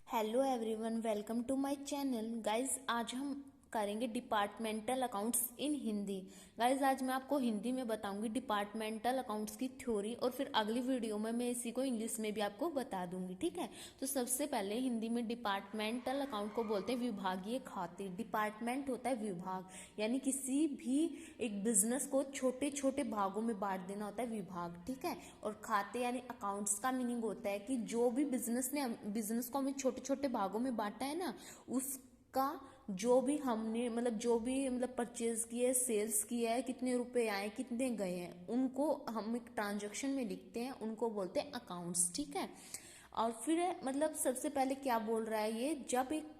Hello everyone, welcome to my channel. Guys आज हम करेंगे departmental accounts in Hindi. Guys आज मैं आपको हिंदी में बताऊंगी डिपार्टमेंटल अकाउंट्स की थ्योरी, और फिर अगली वीडियो में मैं इसी को इंग्लिश में भी आपको बता दूंगी। ठीक है, तो सबसे पहले हिंदी में डिपार्टमेंटल अकाउंट को बोलते हैं विभागीय खाते। डिपार्टमेंट होता है विभाग, यानी किसी भी एक बिजनेस को छोटे छोटे भागों में बांट देना होता है विभाग। ठीक है, और खाते यानी अकाउंट्स का मीनिंग होता है कि जो भी बिजनेस को हमें छोटे छोटे भागों में बांटा है ना, उसका जो भी हमने मतलब परचेज किया है, सेल्स किया है, कितने रुपए आए कितने गए हैं, उनको हम एक ट्रांजैक्शन में लिखते हैं, उनको बोलते हैं अकाउंट्स। ठीक है, और फिर सबसे पहले क्या बोल रहा है ये, जब एक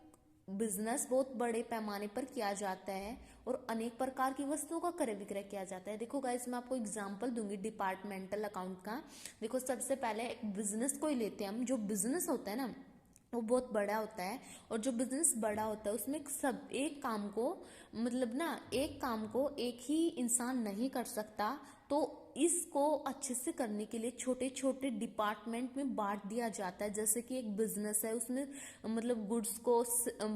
बिजनेस बहुत बड़े पैमाने पर किया जाता है और अनेक प्रकार की वस्तुओं का क्रय विक्रय किया जाता है। देखो गाइस, मैं आपको एग्जांपल दूंगी डिपार्टमेंटल अकाउंट का। देखो सबसे पहले एक बिजनेस को ही लेते हैं हम। जो बिजनेस होता है ना, वो बहुत बड़ा होता है, और जो बिजनेस बड़ा होता है उसमें सब एक काम को एक काम को एक ही इंसान नहीं कर सकता, तो इसको अच्छे से करने के लिए छोटे छोटे डिपार्टमेंट में बांट दिया जाता है। जैसे कि एक बिजनेस है, उसमें गुड्स को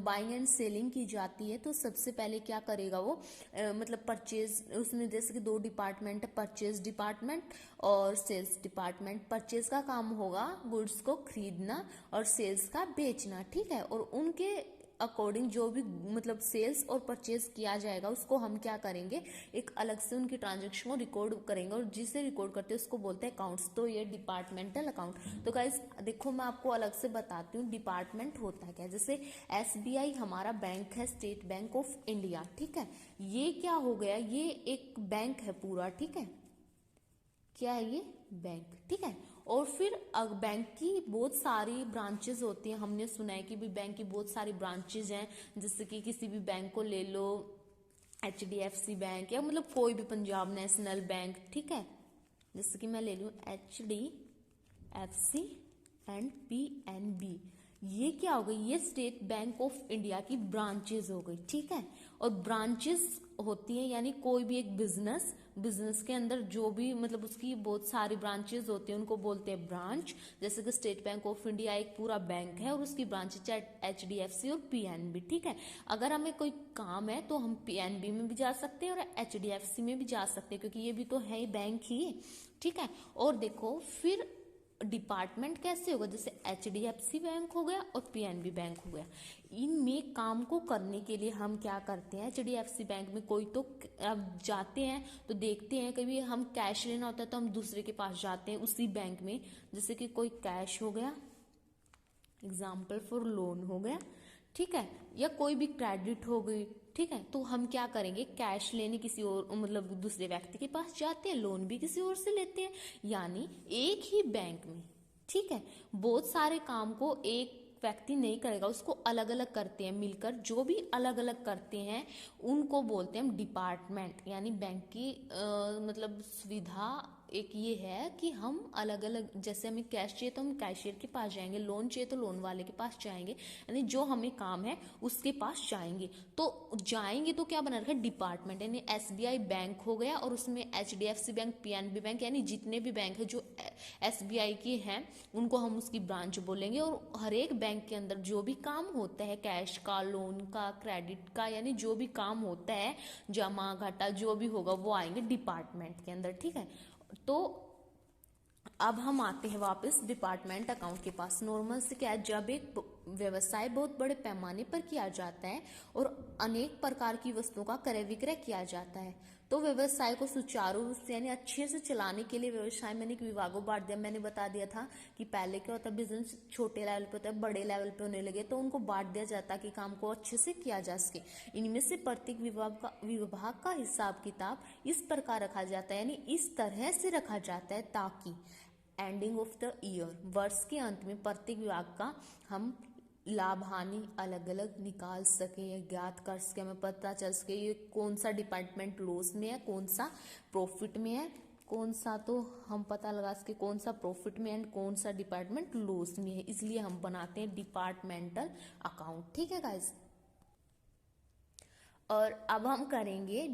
बाइंग एंड सेलिंग की जाती है, तो सबसे पहले क्या करेगा वो परचेज, उसमें जैसे कि दो डिपार्टमेंट है, परचेज डिपार्टमेंट और सेल्स डिपार्टमेंट। परचेज का काम होगा गुड्स को खरीदना और सेल्स का बेचना। ठीक है, और उनके अकॉर्डिंग जो भी सेल्स और परचेज किया जाएगा उसको हम क्या करेंगे, एक अलग से उनकी ट्रांजेक्शन को रिकॉर्ड करेंगे, और जिसे रिकॉर्ड करते हैं उसको बोलते हैं अकाउंट्स। तो ये डिपार्टमेंटल अकाउंट। तो गाइस देखो, मैं आपको अलग से बताती हूँ डिपार्टमेंट होता है क्या। जैसे एसबीआई हमारा बैंक है, स्टेट बैंक ऑफ इंडिया। ठीक है, ये क्या हो गया, ये एक बैंक है पूरा। ठीक है, क्या है ये, बैंक। ठीक है, और फिर बैंक की बहुत सारी ब्रांचेस होती हैं। हमने सुना है कि भी बैंक की बहुत सारी ब्रांचेस हैं। जैसे कि किसी भी बैंक को ले लो, HDFC बैंक, या कोई भी पंजाब नेशनल बैंक। ठीक है, जैसे कि मैं ले लूँ HDFC एंड PNB। ये क्या हो गई, ये स्टेट बैंक ऑफ इंडिया की ब्रांचेस हो गई। ठीक है, और ब्रांचेस होती है यानी कोई भी एक बिजनेस के अंदर जो भी उसकी बहुत सारी ब्रांचेस होती है उनको बोलते हैं ब्रांच। जैसे कि स्टेट बैंक ऑफ इंडिया एक पूरा बैंक है और उसकी ब्रांचेस HDFC और PNB। ठीक है, अगर हमें कोई काम है तो हम PNB में भी जा सकते हैं और HDFC में भी जा सकते हैं, क्योंकि ये भी तो है ही बैंक ही। ठीक है, और देखो फिर डिपार्टमेंट कैसे होगा, जैसे HDFC बैंक हो गया और PNB बैंक हो गया। इनमें काम को करने के लिए हम क्या करते हैं, HDFC बैंक में कोई तो अब जाते हैं तो देखते हैं, कभी हम कैश लेना होता है तो हम दूसरे के पास जाते हैं उसी बैंक में। जैसे कि कोई कैश हो गया, एग्जाम्पल फॉर लोन हो गया। ठीक है, या कोई भी क्रेडिट हो गई। ठीक है, तो हम क्या करेंगे, कैश लेने किसी और दूसरे व्यक्ति के पास जाते हैं, लोन भी किसी और से लेते हैं, यानी एक ही बैंक में। ठीक है, बहुत सारे काम को एक व्यक्ति नहीं करेगा, उसको अलग अलग करते हैं मिलकर। जो भी अलग अलग करते हैं उनको बोलते हैं हम डिपार्टमेंट। यानी बैंक की सुविधा एक ये है कि हम अलग अलग, जैसे हमें कैश चाहिए तो हम कैशियर के पास जाएंगे, लोन चाहिए तो लोन वाले के पास जाएंगे, यानी जो हमें काम है उसके पास जाएंगे। तो क्या बना रखा है, डिपार्टमेंट। यानी SBI बैंक हो गया और उसमें HDFC बैंक, PNB बैंक, यानी जितने भी बैंक है जो SBI के हैं उनको हम उसकी ब्रांच बोलेंगे। और हर एक बैंक के अंदर जो भी काम होता है, कैश का, लोन का, क्रेडिट का, यानी जो भी काम होता है, जमा घाटा जो भी होगा वो आएंगे डिपार्टमेंट के अंदर। ठीक है, तो अब हम आते हैं वापस डिपार्टमेंट अकाउंट के पास। नॉर्मल से क्या है, जब एक व्यवसाय बहुत बड़े पैमाने पर किया जाता है और अनेक प्रकार की वस्तुओं का क्रय विक्रय किया जाता है, तो व्यवसाय को सुचारू रूप से यानी अच्छे से चलाने के लिए व्यवसाय में एक विभागों बांट दिया। मैंने बता दिया था कि पहले क्या होता है, बिजनेस छोटे लेवल पे होता है, बड़े लेवल पे होने लगे तो उनको बांट दिया जाता कि काम को अच्छे से किया जा सके। इनमें से प्रत्येक विभाग का हिसाब किताब इस प्रकार रखा जाता है, यानी इस तरह से रखा जाता है ताकि एंडिंग ऑफ द ईयर, वर्ष के अंत में प्रत्येक विभाग का हम लाभ हानि अलग अलग निकाल सके या ज्ञात कर सके, हमें पता चल सके ये कौन सा डिपार्टमेंट लॉस में है, कौन सा प्रॉफिट में है, कौन सा तो हम पता लगा सके कौन सा प्रॉफिट में एंड कौन सा डिपार्टमेंट लॉस में है। इसलिए हम बनाते हैं डिपार्टमेंटल अकाउंट। ठीक है गाइस, और अब हम करेंगे